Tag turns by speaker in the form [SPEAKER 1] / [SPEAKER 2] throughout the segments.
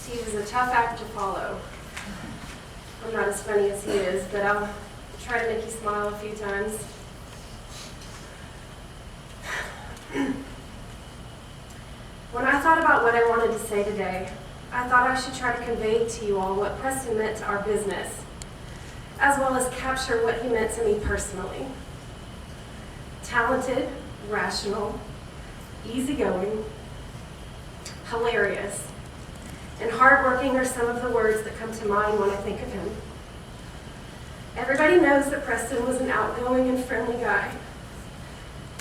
[SPEAKER 1] Steve is a tough act to follow. I'm not as funny as he is, but I'll try to make you smile a few times. When I thought about what I wanted to say today, I thought I should try to convey to you all what Preston meant to our business, as well as capture what he meant to me personally. Talented, rational, easygoing, hilarious, and hardworking are some of the words that come to mind when I think of him. Everybody knows that Preston was an outgoing and friendly guy,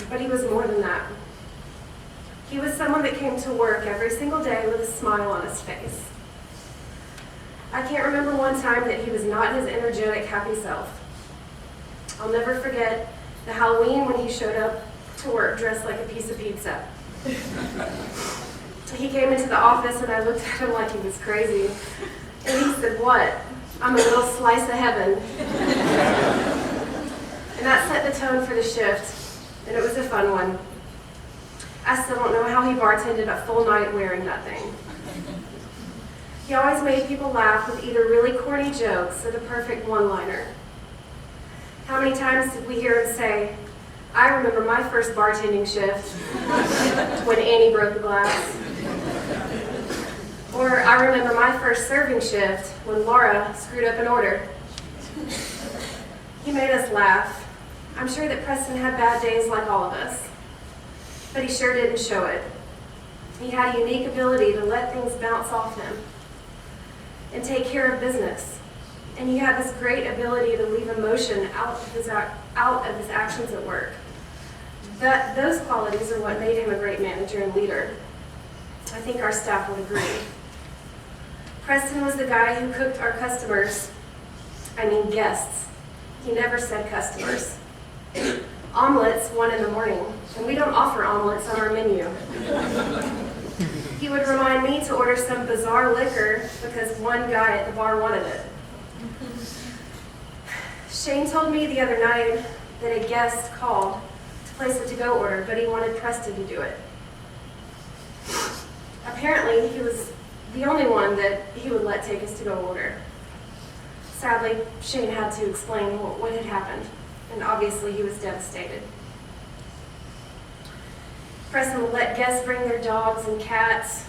[SPEAKER 1] but he was more than that. He was someone that came to work every single day with a smile on his face. I can't remember one time that he was not his energetic, happy self. I'll never forget the Halloween when he showed up to work dressed like a piece of pizza. He came into the office and I looked at him like he was crazy. And he said, "What? I'm a little slice of heaven." And that set the tone for the shift, and it was a fun one. I still don't know how he bartended a full night wearing that thing. He always made people laugh with either really corny jokes or the perfect one-liner. How many times did we hear him say, "I remember my first bartending shift when Annie broke the glass." Or, "I remember my first serving shift when Laura screwed up an order." He made us laugh. I'm sure that Preston had bad days like all of us, but he sure didn't show it. He had a unique ability to let things bounce off him and take care of business. And he had this great ability to leave emotion out of his actions at work. Those qualities are what made him a great manager and leader. I think our staff would agree. Preston was the guy who cooked our guests. He never said customers. Omelets, 1 in the morning, and we don't offer omelets on our menu. He would remind me to order some bizarre liquor because one guy at the bar wanted it. Shane told me the other night that a guest called to place a to-go order, but he wanted Preston to do it. Apparently, he was the only one that he would let take his to-go order. Sadly, Shane had to explain what had happened, and obviously he was devastated. Preston would let guests bring their dogs and cats,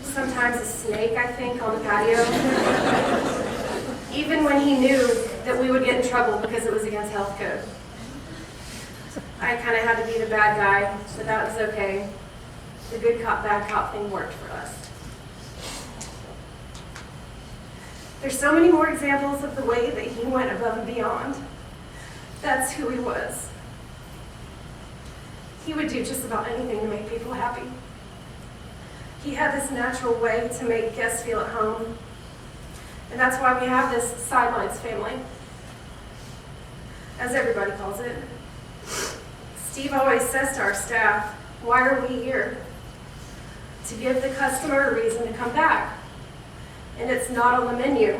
[SPEAKER 1] sometimes a snake, I think, on the patio, even when he knew that we would get in trouble because it was against health code. I kind of had to be the bad guy, but that was okay. The good cop, bad cop thing worked for us. There's so many more examples of the way that he went above and beyond. That's who he was. He would do just about anything to make people happy. He had this natural way to make guests feel at home. And that's why we have this Sidelines family, as everybody calls it. Steve always says to our staff, "Why are we here?" To give the customer a reason to come back. And it's not on the menu.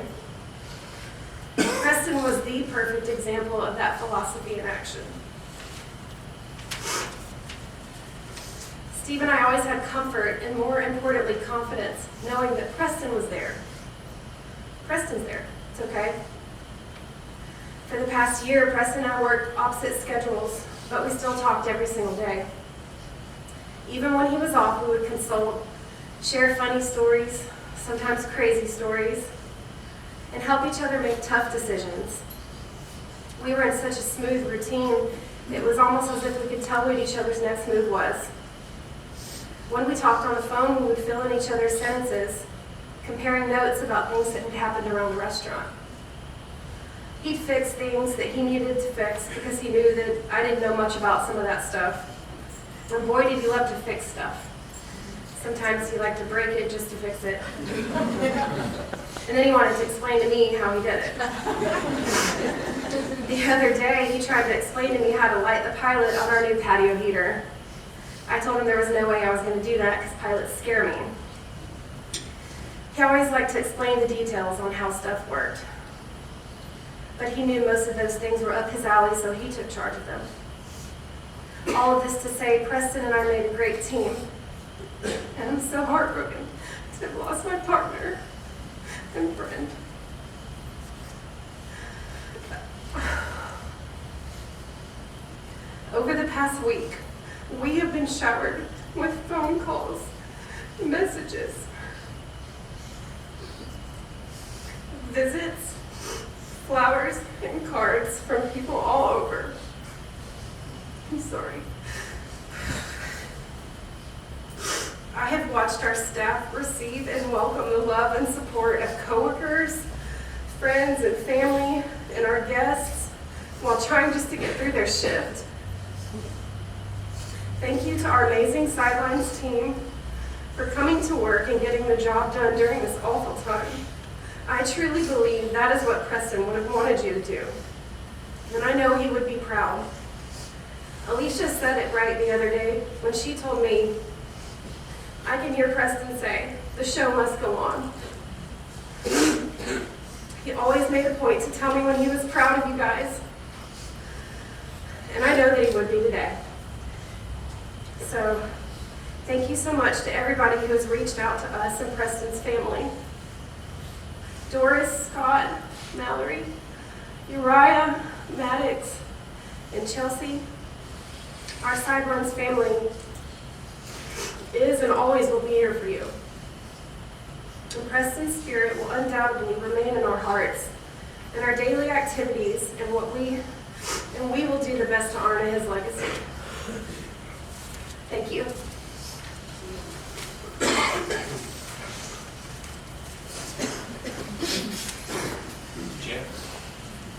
[SPEAKER 1] Preston was the perfect example of that philosophy in action. Steve and I always had comfort and, more importantly, confidence, knowing that Preston was there. Preston's there. It's okay. For the past year, Preston and I worked opposite schedules, but we still talked every single day. Even when he was off, we would consult, share funny stories, sometimes crazy stories, and help each other make tough decisions. We were in such a smooth routine, it was almost as if we could tell what each other's next move was. When we talked on the phone, we would fill in each other's sentences, comparing notes about things that had happened around the restaurant. He'd fix things that he needed to fix because he knew that I didn't know much about some of that stuff. And boy, did he love to fix stuff. Sometimes he liked to break it just to fix it. And then he wanted to explain to me how he did it. The other day, he tried to explain to me how to light the pilot on our new patio heater. I told him there was no way I was going to do that because pilots scare me. He always liked to explain the details on how stuff worked. But he knew most of those things were up his alley, so he took charge of them. All of this to say, Preston and I made a great team. And I'm so heartbroken to have lost my partner. and friend. Over the past week, we have been showered with phone calls, messages, visits, flowers, and cards from people all over. I'm sorry. I have watched our staff receive and welcome the love and support of coworkers, friends, and family, and our guests while trying just to get through their shift. Thank you to our amazing sidelines team for coming to work and getting the job done during this awful time. I truly believe that is what Preston would have wanted you to do, and I know he would be proud. Alicia said it right the other day when she told me, I can hear Preston say, the show must go on. He always made a point to tell me when he was proud of you guys, and I know that he would be today. So, thank you so much to everybody who has reached out to us and Preston's family. Doris, Scott, Mallory, Uriah, Maddox, and Chelsea. Our Sidelines family is and always will be here for you. And Preston's spirit will undoubtedly remain in our hearts and our daily activities, and we will do the best to honor his legacy. Thank you.